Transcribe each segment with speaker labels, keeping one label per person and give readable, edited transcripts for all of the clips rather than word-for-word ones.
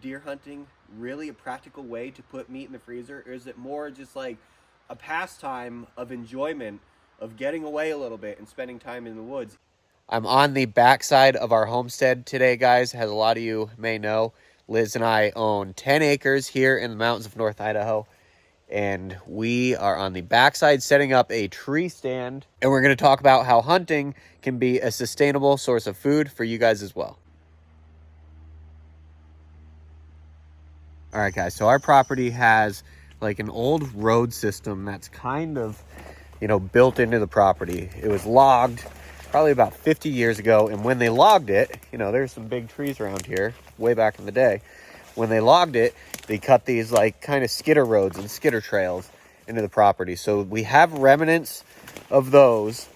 Speaker 1: deer hunting really a practical way to put meat in the freezer, or is it more just like a pastime of enjoyment of getting away a little bit and spending time in the woods? I'm on the backside of our homestead today, guys. As a lot of you may know, Liz and I own 10 acres here in the mountains of North Idaho. And we are on the backside setting up a tree stand. And we're going to talk about how hunting can be a sustainable source of food for you guys as well. All right, guys. So our property has like an old road system that's kind of, built into the property. It was logged probably about 50 years ago. And when they logged it, there's some big trees around here way back in the day. When they logged it, they cut these like kind of skidder roads and skidder trails into the property. So we have remnants of those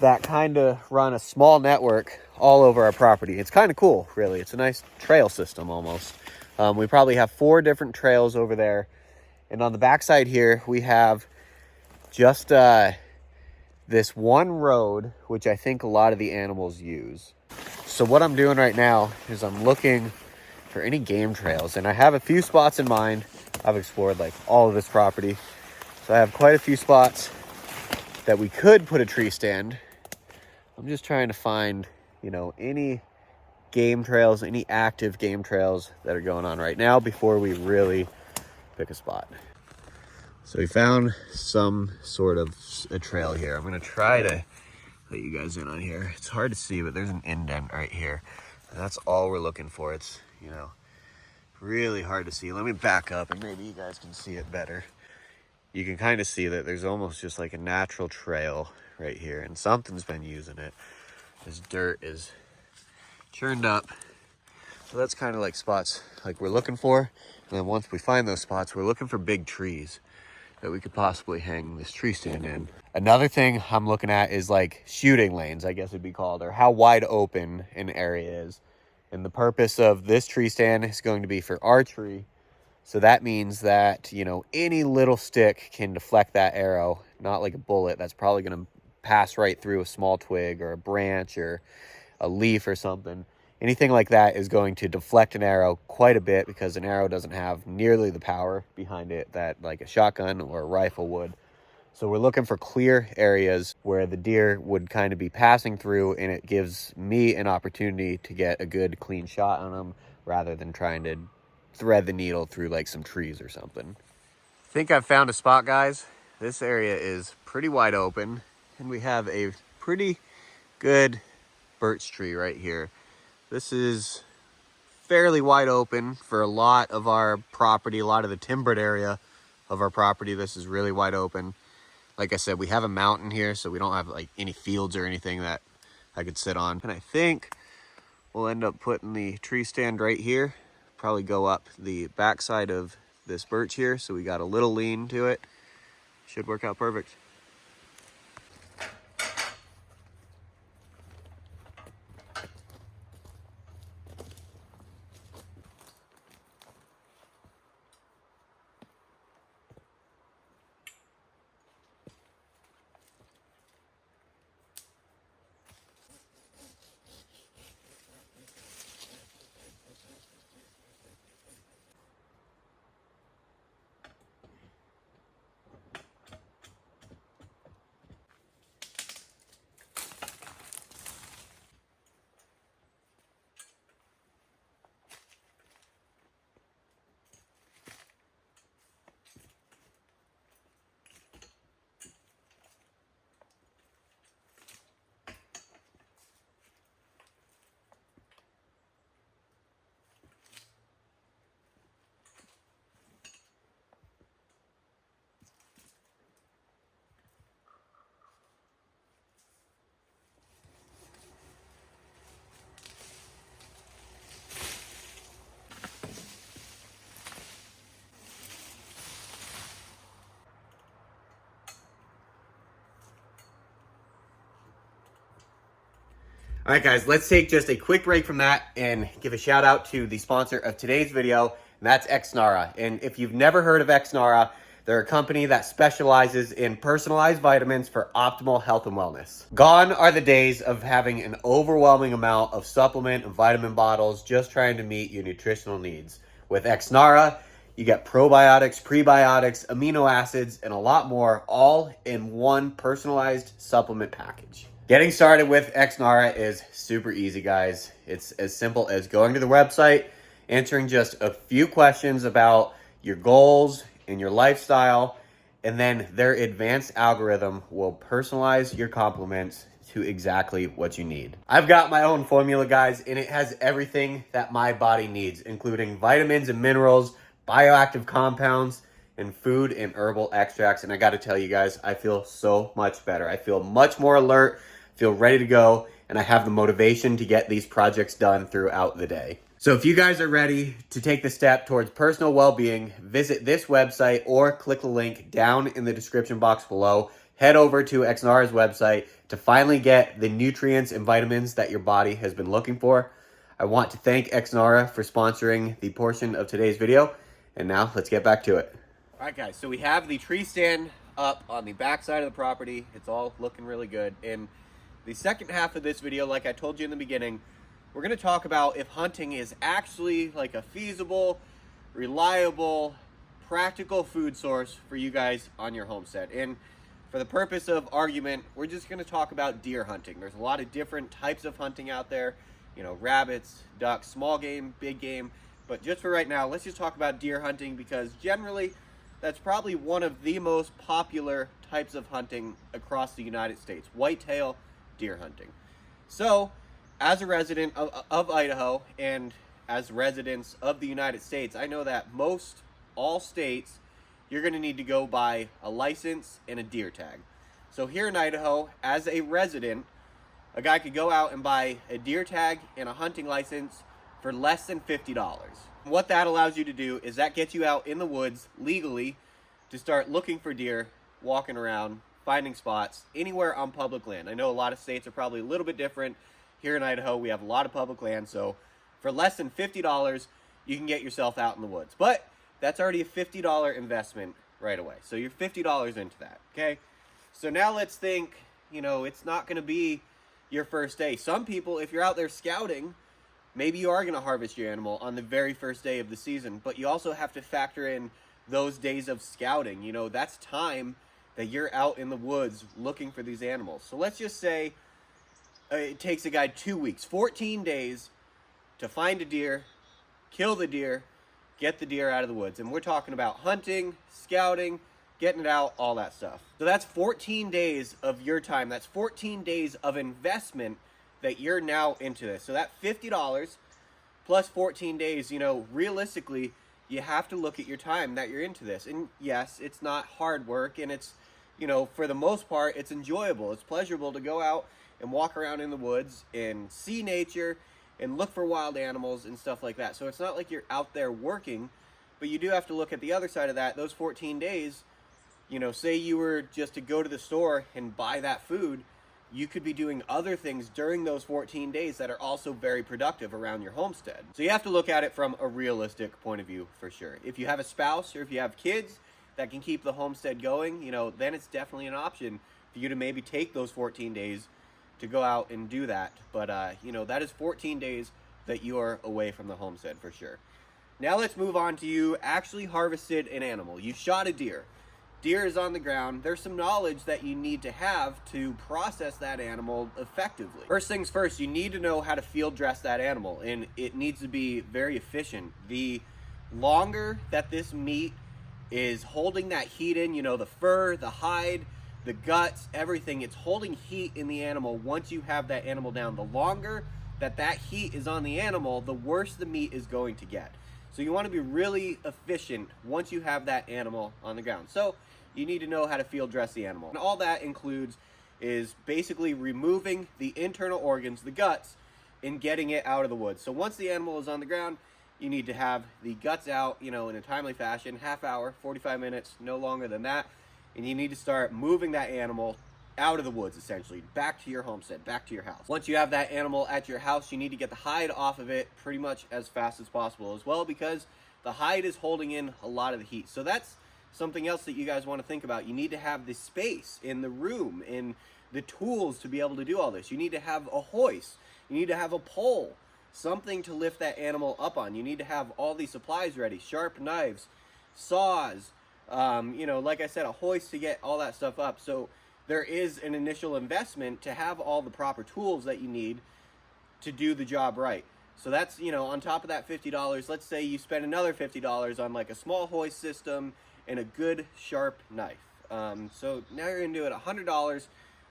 Speaker 1: that kind of run a small network all over our property. It's kind of cool, really. It's a nice trail system almost. We probably have 4 different trails over there. And on the backside here, we have just this one road, which I think a lot of the animals use. So what I'm doing right now is I'm looking for any game trails, and I have a few spots in mind. I've explored like all of this property, so I have quite a few spots that we could put a tree stand. I'm just trying to find, any game trails, any active game trails that are going on right now before we really pick a spot. So we found some sort of a trail here. I'm gonna try to let you guys in on here. It's hard to see, but there's an indent right here. And that's all we're looking for. It's, really hard to see. Let me back up and maybe you guys can see it better. You can kind of see that there's almost just like a natural trail right here, and something's been using it. This dirt is churned up. So that's kind of like spots like we're looking for. And then once we find those spots, we're looking for big trees that we could possibly hang this tree stand in. Another thing I'm looking at is like shooting lanes, I guess it'd be called, or how wide open an area is. And the purpose of this tree stand is going to be for archery. So that means that, any little stick can deflect that arrow, not like a bullet that's probably going to pass right through a small twig or a branch or a leaf or something. Anything like that is going to deflect an arrow quite a bit, because an arrow doesn't have nearly the power behind it that like a shotgun or a rifle would. So we're looking for clear areas where the deer would kind of be passing through, and it gives me an opportunity to get a good clean shot on them rather than trying to thread the needle through like some trees or something. I think I've found a spot, guys. This area is pretty wide open, and we have a pretty good birch tree right here. This is fairly wide open for a lot of our property, a lot of the timbered area of our property. This is really wide open. Like I said, we have a mountain here, so we don't have like any fields or anything that I could sit on. And I think we'll end up putting the tree stand right here. Probably go up the backside of this birch here, so we got a little lean to it. Should work out perfect. All right, guys, let's take just a quick break from that and give a shout out to the sponsor of today's video, and that's Xnara. And if you've never heard of Xnara, they're a company that specializes in personalized vitamins for optimal health and wellness. Gone are the days of having an overwhelming amount of supplement and vitamin bottles just trying to meet your nutritional needs. With Xnara, you get probiotics, prebiotics, amino acids, and a lot more, all in one personalized supplement package. Getting started with Xnara is super easy, guys. It's as simple as going to the website, answering just a few questions about your goals and your lifestyle, and then their advanced algorithm will personalize your complements to exactly what you need. I've got my own formula, guys, and it has everything that my body needs, including vitamins and minerals, bioactive compounds, and food and herbal extracts. And I got to tell you guys, I feel so much better. I feel much more alert, feel ready to go, and I have the motivation to get these projects done throughout the day. So if you guys are ready to take the step towards personal well-being, visit this website or click the link down in the description box below. Head over to Xnara's website to finally get the nutrients and vitamins that your body has been looking for. I want to thank Xnara for sponsoring the portion of today's video. And now let's get back to it. All right, guys, so we have the tree stand up on the back side of the property. It's all looking really good. In the second half of this video, like I told you in the beginning, we're going to talk about if hunting is actually like a feasible, reliable, practical food source for you guys on your homestead. And for the purpose of argument, we're just going to talk about deer hunting. There's a lot of different types of hunting out there, you know, rabbits, ducks, small game, big game. But just for right now, let's just talk about deer hunting, because generally that's probably one of the most popular types of hunting across the United States, whitetail deer hunting. So as a resident of Idaho and as residents of the United States, I know that all states, you're going to need to go buy a license and a deer tag. So here in Idaho, as a resident, a guy could go out and buy a deer tag and a hunting license for less than $50. What that allows you to do is that gets you out in the woods legally to start looking for deer, walking around, finding spots anywhere on public land. I know a lot of states are probably a little bit different. Here in Idaho, we have a lot of public land, so for less than $50, you can get yourself out in the woods. But that's already a $50 investment right away. So you're $50 into that, okay? So now let's think, you know, it's not going to be your first day. Some people, if you're out there scouting, maybe you are going to harvest your animal on the very first day of the season, but you also have to factor in those days of scouting. You know, that's time that you're out in the woods looking for these animals. So let's just say it takes a guy 2 weeks, 14 days to find a deer, kill the deer, get the deer out of the woods. And we're talking about hunting, scouting, getting it out, all that stuff. So that's 14 days of your time. That's 14 days of investment that you're now into this. So that $50 plus 14 days, you know, realistically, you have to look at your time that you're into this. And yes, it's not hard work, and it's, you know, for the most part, it's enjoyable. It's pleasurable to go out and walk around in the woods and see nature and look for wild animals and stuff like that. So it's not like you're out there working, but you do have to look at the other side of that. Those 14 days, you know, say you were just to go to the store and buy that food, you could be doing other things during those 14 days that are also very productive around your homestead. So you have to look at it from a realistic point of view for sure. If you have a spouse or if you have kids that can keep the homestead going, you know, then it's definitely an option for you to maybe take those 14 days to go out and do that. But, you know, that is 14 days that you are away from the homestead for sure. Now let's move on to you actually harvested an animal. You shot a deer. Deer is on the ground. There's some knowledge that you need to have to process that animal effectively. First things first, you need to know how to field dress that animal, and it needs to be very efficient. The longer that this meat is holding that heat in, you know, the fur, the hide, the guts, everything, it's holding heat in the animal. Once you have that animal down, the longer that heat is on the animal, the worse the meat is going to get. So you want to be really efficient once you have that animal on the ground. So you need to know how to field dress the animal. And all that includes is basically removing the internal organs, the guts, and getting it out of the woods. So once the animal is on the ground, you need to have the guts out, you know, in a timely fashion, half hour, 45 minutes, no longer than that. And you need to start moving that animal out of the woods, essentially, back to your homestead, back to your house. Once you have that animal at your house, you need to get the hide off of it pretty much as fast as possible as well, because the hide is holding in a lot of the heat. So that's something else that you guys want to think about. You need to have the space in the room and the tools to be able to do all this. You need to have a hoist. You need to have a pole,
Speaker 2: something to lift that animal up on. You need to have all these supplies ready, sharp knives, saws, you know, like I said, a hoist to get all that stuff up. So there is an initial investment to have all the proper tools that you need to do the job right. So that's, you know, on top of that $50, let's say you spend another $50 on like a small hoist system and a good sharp knife. So now you're into it $100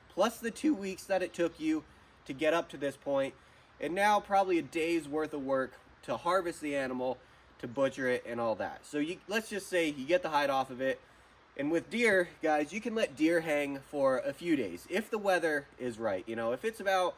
Speaker 2: plus the 2 weeks that it took you to get up to this point, and now probably a day's worth of work to harvest the animal, to butcher it and all that. So let's just say you get the hide off of it. And with deer, guys, you can let deer hang for a few days if the weather is right. You know, if it's about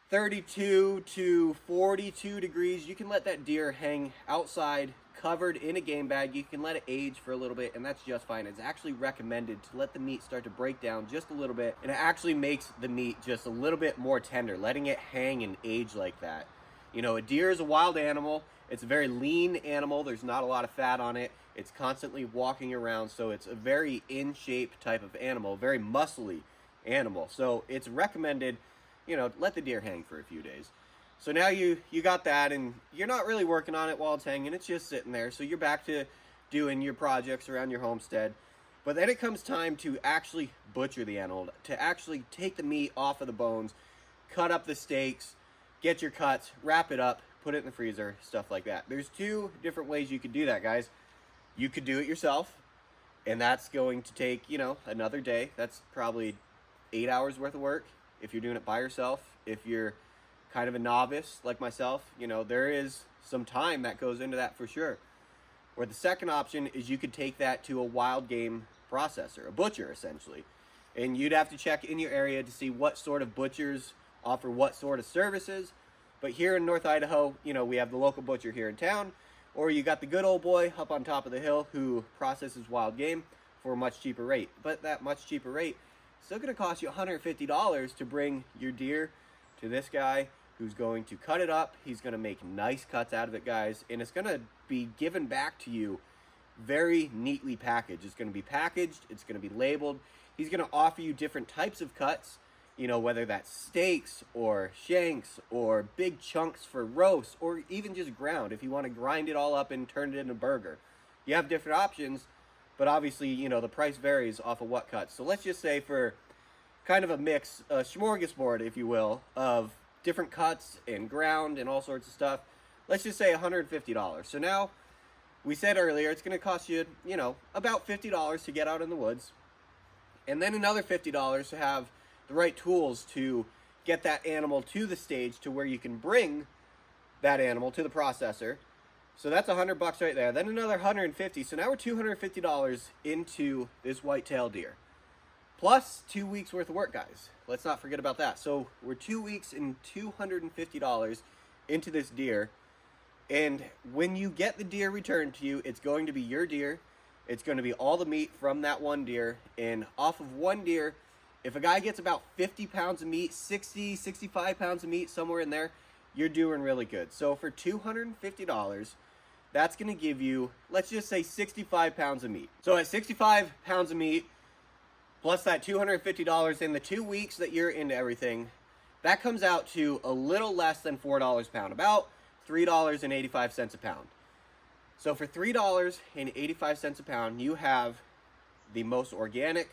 Speaker 2: 32 to 42 degrees, you can let that deer hang outside covered in a game bag. You can let it age for a little bit, and that's just fine. It's actually recommended to let the meat start to break down just a little bit, and it actually makes the meat just a little bit more tender, letting it hang and age like that. You know, a deer is a wild animal. It's a very lean animal. There's not a lot of fat on it. It's constantly walking around, so it's a very in shape type of animal, very muscly animal. So it's recommended, you know, let the deer hang for a few days. So now you got that, and you're not really working on it while it's hanging. It's just sitting there. So you're back to doing your projects around your homestead. But then it comes time to actually butcher the animal, to actually take the meat off of the bones, cut up the steaks, get your cuts, wrap it up, put it in the freezer, stuff like that. There's two different ways you could do that, guys. You could do it yourself, and that's going to take, you know, another day. That's probably 8 hours worth of work if you're doing it by yourself. If you're kind of a novice like myself, you know, there is some time that goes into that for sure. Or the second option is you could take that to a wild game processor, a butcher essentially. And you'd have to check in your area to see what sort of butchers offer what sort of services. But here in North Idaho, you know, we have the local butcher here in town, or you got the good old boy up on top of the hill who processes wild game for a much cheaper rate. But that much cheaper rate is still going to cost you $150 to bring your deer to this guy who's going to cut it up. He's going to make nice cuts out of it, guys, and it's going to be given back to you very neatly packaged. It's going to be packaged. It's going to be labeled. He's going to offer you different types of cuts, you know, whether that's steaks or shanks or big chunks for roast or even just ground if you want to grind it all up and turn it into a burger. You have different options, but obviously, you know, the price varies off of what cuts. So let's just say for kind of a mix, a smorgasbord, if you will, of different cuts and ground and all sorts of stuff, let's just say $150. So now, we said earlier, it's going to cost you, you know, about $50 to get out in the woods, and then another $50 to have the right tools to get that animal to the stage to where you can bring that animal to the processor. So that's $100 right there. Then another $150. So now we're $250 into this whitetail deer. Plus 2 weeks worth of work, guys. Let's not forget about that. So we're 2 weeks and $250 into this deer. And when you get the deer returned to you, it's going to be your deer. It's going to be all the meat from that one deer. And off of one deer, if a guy gets about 50 pounds of meat, 60, 65 pounds of meat, somewhere in there, you're doing really good. So for $250, that's going to give you, let's just say 65 pounds of meat. So at 65 pounds of meat, plus that $250 in the 2 weeks that you're into everything, that comes out to a little less than $4 a pound, about $3.85 a pound. So for $3.85 a pound, you have the most organic,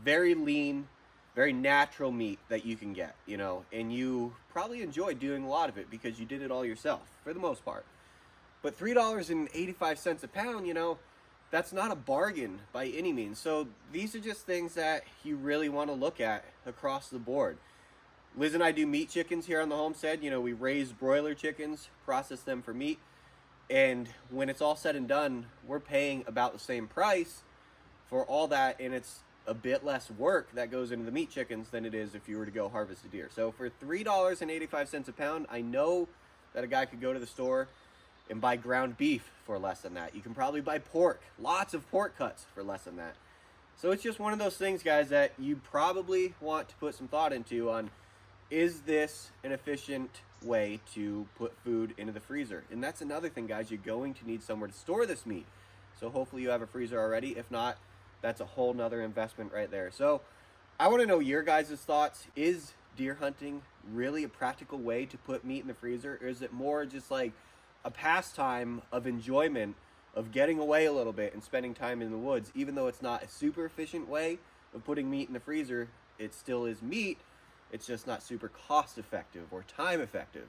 Speaker 2: very lean, very natural meat that you can get, you know, and you probably enjoy doing a lot of it because you did it all yourself for the most part. But $3.85 a pound, you know, that's not a bargain by any means. So these are just things that you really want to look at across the board. Liz and I do meat chickens here on the homestead. You know, we raise broiler chickens, process them for meat. And when it's all said and done, we're paying about the same price for all that. And it's a bit less work that goes into the meat chickens than it is if you were to go harvest a deer. So for $3.85 a pound, I know that a guy could go to the store and buy ground beef for less than that. You can probably buy pork, lots of pork cuts for less than that. So it's just one of those things, guys, that you probably want to put some thought into on, is this an efficient way to put food into the freezer? And that's another thing, guys, you're going to need somewhere to store this meat. So hopefully you have a freezer already. If not, that's a whole nother investment right there. So I want to know your guys' thoughts. Is deer hunting really a practical way to put meat in the freezer, or is it more just like a pastime of enjoyment of getting away a little bit and spending time in the woods? Even though it's not a super efficient way of putting meat in the freezer, it still is meat. It's just not super cost effective or time effective.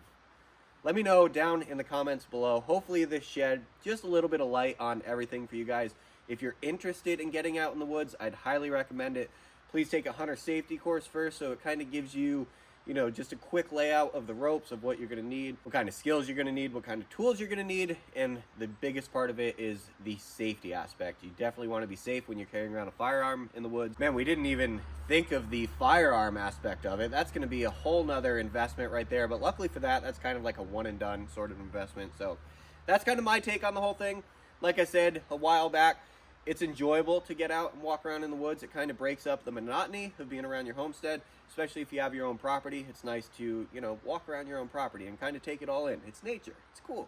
Speaker 2: Let me know down in the comments below. Hopefully this shed just a little bit of light on everything for you guys. If you're interested in getting out in the woods, I'd highly recommend it. Please take a hunter safety course first, so it kind of gives you, you know, just a quick layout of the ropes, of what you're going to need, what kind of skills you're going to need, what kind of tools you're going to need, and the biggest part of it is the safety aspect. You definitely want to be safe when you're carrying around a firearm in the woods. Man, we didn't even think of the firearm aspect of it. That's going to be a whole nother investment right there, but luckily for that, that's kind of like a one and done sort of investment. So that's kind of my take on the whole thing. Like I said a while back, it's enjoyable to get out and walk around in the woods. It kind of breaks up the monotony of being around your homestead, especially if you have your own property. It's nice to, you know, walk around your own property and kind of take it all in. It's nature. It's cool.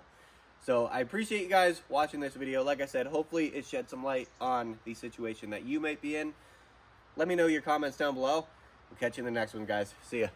Speaker 2: So I appreciate you guys watching this video. Like I said, hopefully it shed some light on the situation that you might be in. Let me know your comments down below. We'll catch you in the next one, guys. See ya.